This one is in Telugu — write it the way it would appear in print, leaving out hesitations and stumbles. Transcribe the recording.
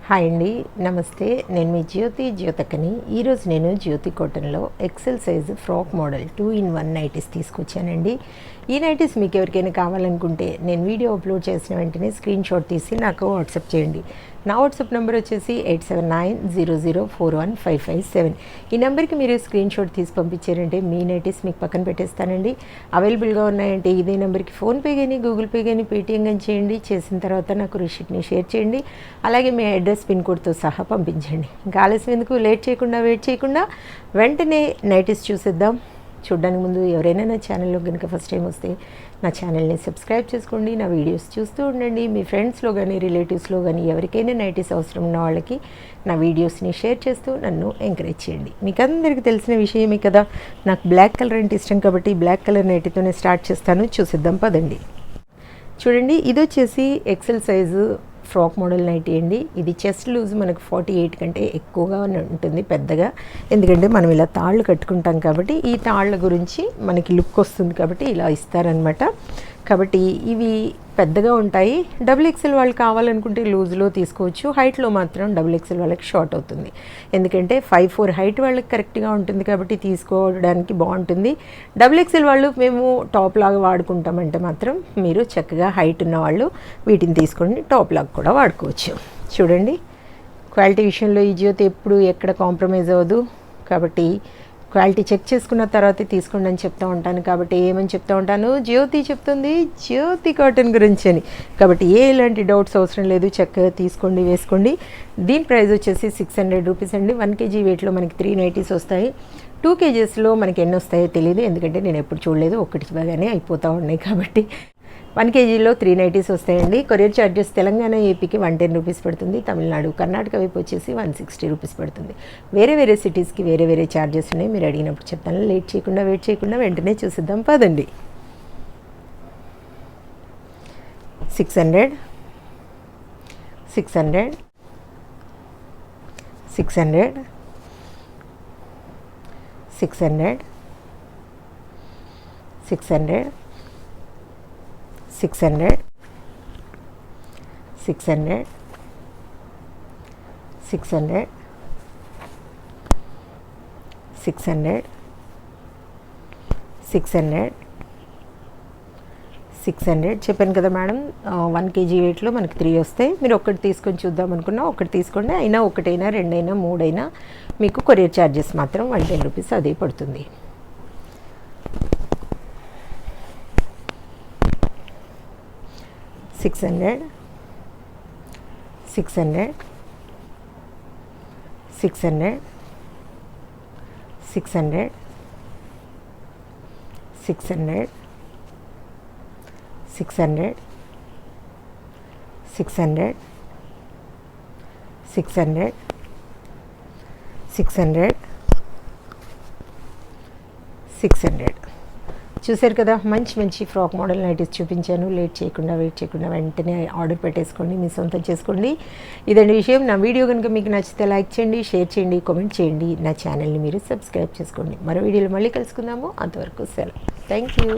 హాయ్ అండి, నమస్తే. నేను మీ జ్యోతక్కని. ఈరోజు నేను జ్యోతి కాటన్లో XL size frock model 2-in-1 nighties తీసుకొచ్చానండి. ఈ నైటీస్ మీకు ఎవరికైనా కావాలనుకుంటే నేను వీడియో అప్లోడ్ చేసిన వెంటనే స్క్రీన్ షాట్ తీసి నాకు వాట్సాప్ చేయండి. నా వాట్సాప్ నెంబర్ వచ్చేసి 8790041557. ఈ నెంబర్కి మీరు స్క్రీన్ షాట్ తీసి పంపించారంటే మీ నైటీస్ మీకు పక్కన పెట్టేస్తానండి. అవైలబుల్గా ఉన్నాయంటే ఇదే నెంబర్కి ఫోన్పే కానీ గూగుల్ పే కానీ పేటీఎం కానీ చేయండి. చేసిన తర్వాత నాకు రిసిప్ట్ని షేర్ చేయండి. అలాగే మీ అడ్రస్ పిన్ కోడ్తో సహా పంపించండి. ఇంకా ఆలస్యం ఎందుకు, వెయిట్ చేయకుండా వెంటనే నైటీస్ చూసేద్దాం. చూడడానికి ముందు ఎవరైనా నా ఛానల్లో కనుక ఫస్ట్ టైం వస్తే నా ఛానల్ని సబ్స్క్రైబ్ చేసుకోండి. నా వీడియోస్ చూస్తూ ఉండండి. మీ ఫ్రెండ్స్లో కానీ రిలేటివ్స్లో కానీ ఎవరికైనా నైటీస్ అవసరం ఉన్న వాళ్ళకి నా వీడియోస్ని షేర్ చేస్తూ నన్ను ఎంకరేజ్ చేయండి. మీకు అందరికీ తెలిసిన విషయమే కదా, నాకు బ్లాక్ కలర్ అంటే ఇష్టం కాబట్టి బ్లాక్ కలర్ నైటీతోనే స్టార్ట్ చేస్తాను. చూసిద్దాం పదండి. చూడండి, ఇది వచ్చేసి XL size frock model nighty అండి. ఇది చెస్ట్ లూజ్ మనకు 48 కంటే ఎక్కువగా ఉంటుంది పెద్దగా. ఎందుకంటే మనం ఇలా తాళ్ళు కట్టుకుంటాం కాబట్టి ఈ తాళ్ళ గురించి మనకి లుక్ వస్తుంది కాబట్టి ఇలా ఇస్తారనమాట. కాబట్టి ఇవి పెద్దగా ఉంటాయి. XXL వాళ్ళు కావాలనుకుంటే లూజ్లో తీసుకోవచ్చు. హైట్లో మాత్రం XXL వాళ్ళకి షార్ట్ అవుతుంది. ఎందుకంటే 5'4" హైట్ వాళ్ళకి కరెక్ట్గా ఉంటుంది కాబట్టి తీసుకోవడానికి బాగుంటుంది. XXL వాళ్ళు మేము టాప్ లాగా వాడుకుంటామంటే మాత్రం మీరు చక్కగా హైట్ ఉన్న వాళ్ళు వీటిని తీసుకొని టాప్ లాగా కూడా వాడుకోవచ్చు. చూడండి, క్వాలిటీ విషయంలో ఈ జ్యోతి ఎప్పుడు ఎక్కడ కాంప్రమైజ్ అవ్వదు. కాబట్టి క్వాలిటీ చెక్ చేసుకున్న తర్వాతే తీసుకోండి అని చెప్తూ ఉంటాను. కాబట్టి ఏమని చెప్తూ ఉంటాను, జ్యోతి చెప్తుంది జ్యోతి కాటన్ గురించి అని. కాబట్టి ఎలాంటి డౌట్స్ అవసరం లేదు, చక్కగా తీసుకోండి, వేసుకోండి. దీని ప్రైస్ వచ్చేసి 600 రూపీస్ అండి. 1 kg వెయిట్లో మనకి 3 నైటీస్ వస్తాయి. 2 kgsలో మనకి ఎన్ని వస్తాయో తెలియదు, ఎందుకంటే నేను ఎప్పుడు చూడలేదు. ఒకటి బాగానే అయిపోతూ ఉన్నాయి కాబట్టి 1 kgలో 3 నైటీస్ వస్తాయండి. కొరియర్ ఛార్జెస్ తెలంగాణ ఏపీకి 110 రూపీస్ పడుతుంది. తమిళనాడు కర్ణాటక వైపు వచ్చేసి 160 రూపీస్ పడుతుంది. వేరే సిటీస్కి వేరే ఛార్జెస్ ఉన్నాయి. మీరు అడిగినప్పుడు చెప్తాను. వెయిట్ చేయకుండా వెంటనే చూసిద్దాం పదండి. 600 600 600 600 600 600 600 600 600 600 600 చెప్పాను కదా మేడం. 1 kg వెయిట్లో మనకి 3 వస్తాయి. మీరు ఒకటి తీసుకొని చూద్దాం అనుకున్నా ఒకటి తీసుకోండి. అయినా ఒకటైనా రెండైనా మూడైనా మీకు కొరియర్ ఛార్జెస్ మాత్రం 110 రూపీస్ అదే పడుతుంది. 600 600 600 600 600 600 600 600 600 600 చూసారు కదా, మంచి ఫ్రాక్ మోడల్ నైటీస్ చూపించాను. వెయిట్ చేయకుండా వెంటనే ఆర్డర్ పెట్టేసుకోండి, మీ సొంతం చేసుకోండి. ఇదండి విషయం. నా వీడియో కనుక మీకు నచ్చితే లైక్ చేయండి, షేర్ చేయండి, కామెంట్ చేయండి. నా ఛానల్ని మీరు సబ్స్క్రైబ్ చేసుకోండి. మరో వీడియోలో మళ్ళీ కలుసుకుందాము. అంతవరకు సెలవు. Thank you.